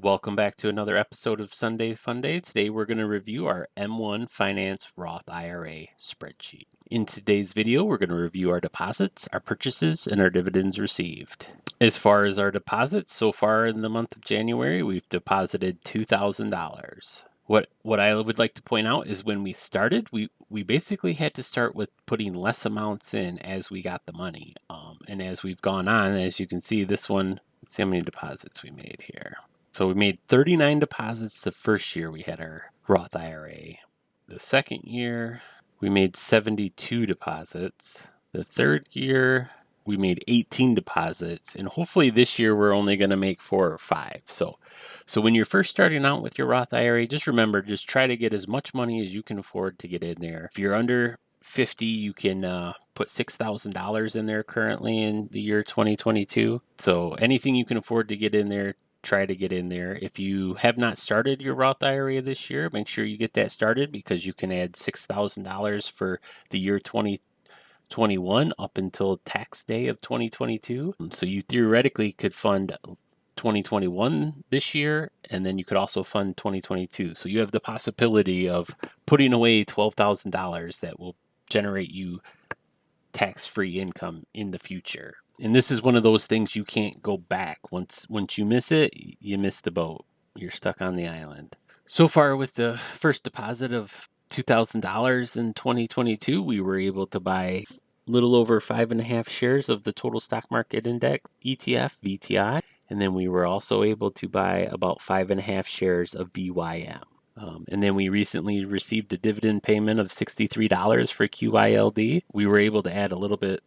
Welcome back to another episode of Sunday Fun Day. Today we're going to review our M1 Finiance Roth IRA spreadsheet. In today's video, we're going to review our deposits, our purchases, and our dividends received. As far as our deposits, so far in the month of January, we've deposited $2,000. What I would like to point out is when we started, we basically had to start with putting less amounts in as we got the money. And as we've gone on, as you can see, this one, let's see how many deposits we made here. So we made 39 deposits the first year we had our Roth IRA. The second year, we made 72 deposits. The third year, we made 18 deposits. And hopefully this year, we're only going to make 4 or 5. So when you're first starting out with your Roth IRA, just remember, just try to get as much money as you can afford to get in there. If you're under 50, you can put $6,000 in there currently in the year 2022. So anything you can afford to get in there, try to get in there. If you have not started your Roth IRA this year, make sure you get that started because you can add $6,000 for the year 2021 up until tax day of 2022. So you theoretically could fund 2021 this year, and then you could also fund 2022. So you have the possibility of putting away $12,000 that will generate you tax-free income in the future. And this is one of those things you can't go back. Once you miss it, you miss the boat. You're stuck on the island. So far with the first deposit of $2,000 in 2022, we were able to buy a little over 5.5 shares of the total stock market index ETF, VTI. And then we were also able to buy about 5.5 shares of BYM. And then we recently received a dividend payment of $63 for QYLD. We were able to add a little bit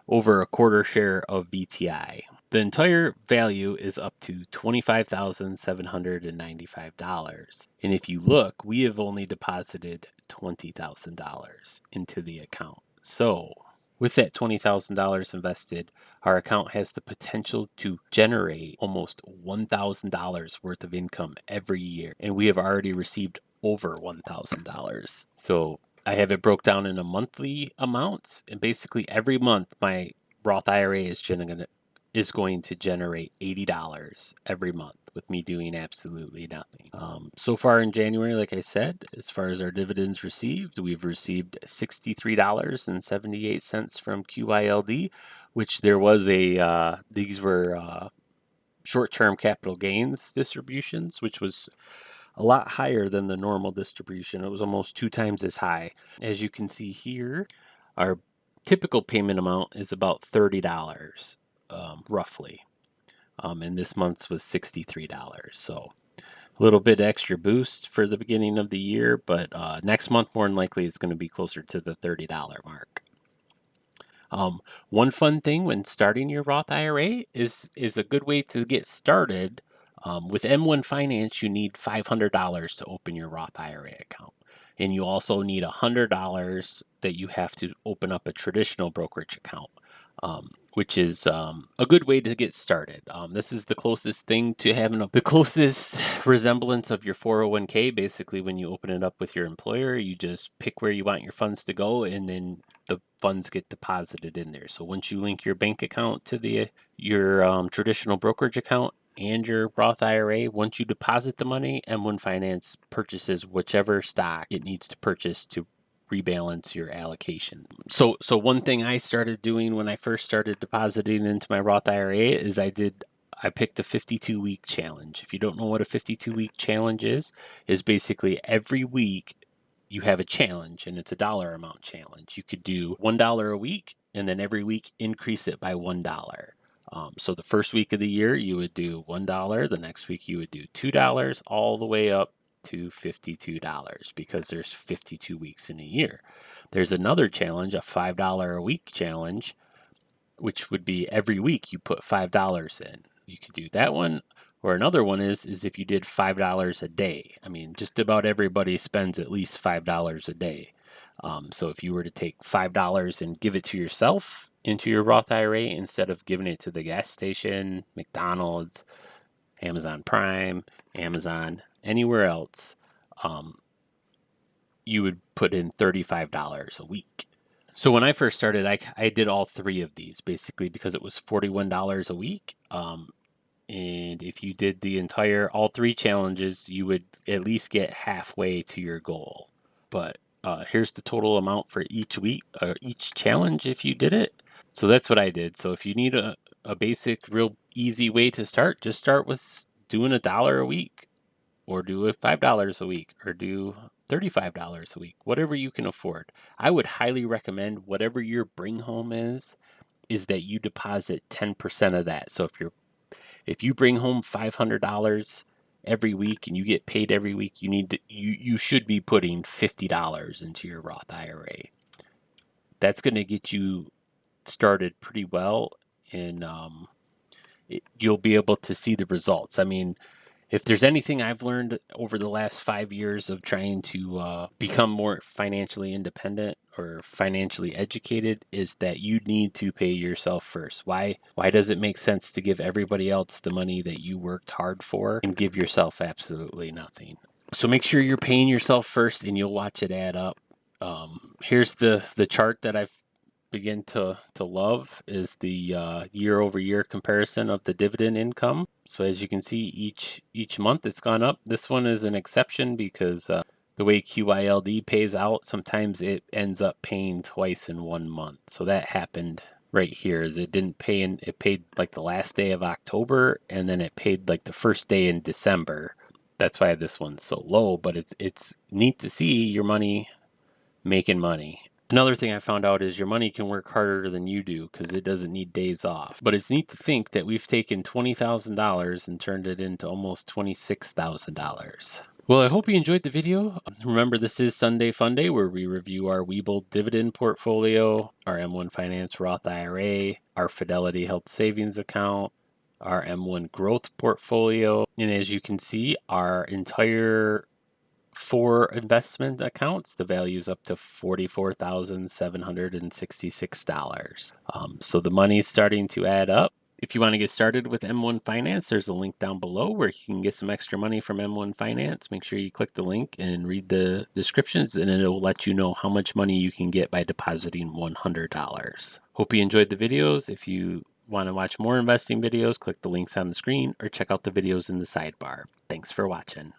over a quarter share of BTI. The entire value is up to $25,795. And if you look, we have only deposited $20,000 into the account. So with that $20,000 invested, our account has the potential to generate almost $1,000 worth of income every year. And we have already received over $1,000. So I have it broke down into monthly amounts. And basically every month, my Roth IRA is going to generate $80 every month with me doing absolutely nothing. So far in January, like I said, as far as our dividends received, we've received $63.78 from QYLD, which there was these were short-term capital gains distributions, which was a lot higher than the normal distribution. It was almost 2 times as high. As you can see here, our typical payment amount is about $30, roughly. And this month's was $63. So a little bit extra boost for the beginning of the year, but next month more than likely it's going to be closer to the $30 mark. One fun thing when starting your Roth IRA is a good way to get started. With M1 Finance, you need $500 to open your Roth IRA account. And you also need $100 that you have to open up a traditional brokerage account, which is a good way to get started. This is the closest thing to having the closest resemblance of your 401k. Basically, when you open it up with your employer, you just pick where you want your funds to go, and then the funds get deposited in there. So once you link your bank account to your traditional brokerage account and your Roth IRA, once you deposit the money, M1 Finance purchases whichever stock it needs to purchase to rebalance your allocation. So one thing I started doing when I first started depositing into my Roth IRA is I picked a 52-week challenge. If you don't know what a 52-week challenge is basically every week you have a challenge, and it's a dollar amount challenge. You could do $1 a week, and then every week increase it by $1. So the first week of the year you would do $1, the next week you would do $2, all the way up to $52 because there's 52 weeks in a year. There's another challenge, a $5 a week challenge, which would be every week you put $5 in. You could do that one, or another one is if you did $5 a day. I mean, just about everybody spends at least $5 a day. So if you were to take $5 and give it to yourself into your Roth IRA instead of giving it to the gas station, McDonald's, Amazon Prime, Amazon, anywhere else, you would put in $35 a week. So when I first started, I did all 3 of these basically because it was $41 a week. And if you did all 3 challenges, you would at least get halfway to your goal. But here's the total amount for each week, each challenge if you did it. So that's what I did. So if you need a basic, real easy way to start, just start with doing $1 a week, or do it $5 a week, or do $35 a week, whatever you can afford. I would highly recommend whatever your bring home is that you deposit 10% of that. So if you bring home $500 every week and you get paid every week, you should be putting $50 into your Roth IRA. That's going to get you started pretty well, and you'll be able to see the results. I mean, if there's anything I've learned over the last 5 years of trying to become more financially independent or financially educated, is that you need to pay yourself first. Why does it make sense to give everybody else the money that you worked hard for and give yourself absolutely nothing? So make sure you're paying yourself first, and you'll watch it add up. Here's the chart that I've begin to love, is the year over year comparison of the dividend income. So as you can see, each month it's gone up. This one is an exception because the way QILD pays out, sometimes it ends up paying twice in 1 month. So that happened right here. Is it didn't pay it paid like the last day of October, and then it paid like the first day in December. That's why this one's so low, but it's neat to see your money making money. Another thing I found out is your money can work harder than you do because it doesn't need days off. But it's neat to think that we've taken $20,000 and turned it into almost $26,000. Well, I hope you enjoyed the video. Remember, this is Sunday Funday, where we review our Webull Dividend portfolio, our M1 Finiance Roth IRA, our Fidelity Health Savings Account, our M1 Growth portfolio. And as you can see, our entire 4 investment accounts, the value is up to $44,766. So the money is starting to add up. If you want to get started with M1 Finance, there's a link down below where you can get some extra money from M1 Finance. Make sure you click the link and read the descriptions, and it'll let you know how much money you can get by depositing $100. Hope you enjoyed the videos. If you want to watch more investing videos, click the links on the screen or check out the videos in the sidebar. Thanks for watching.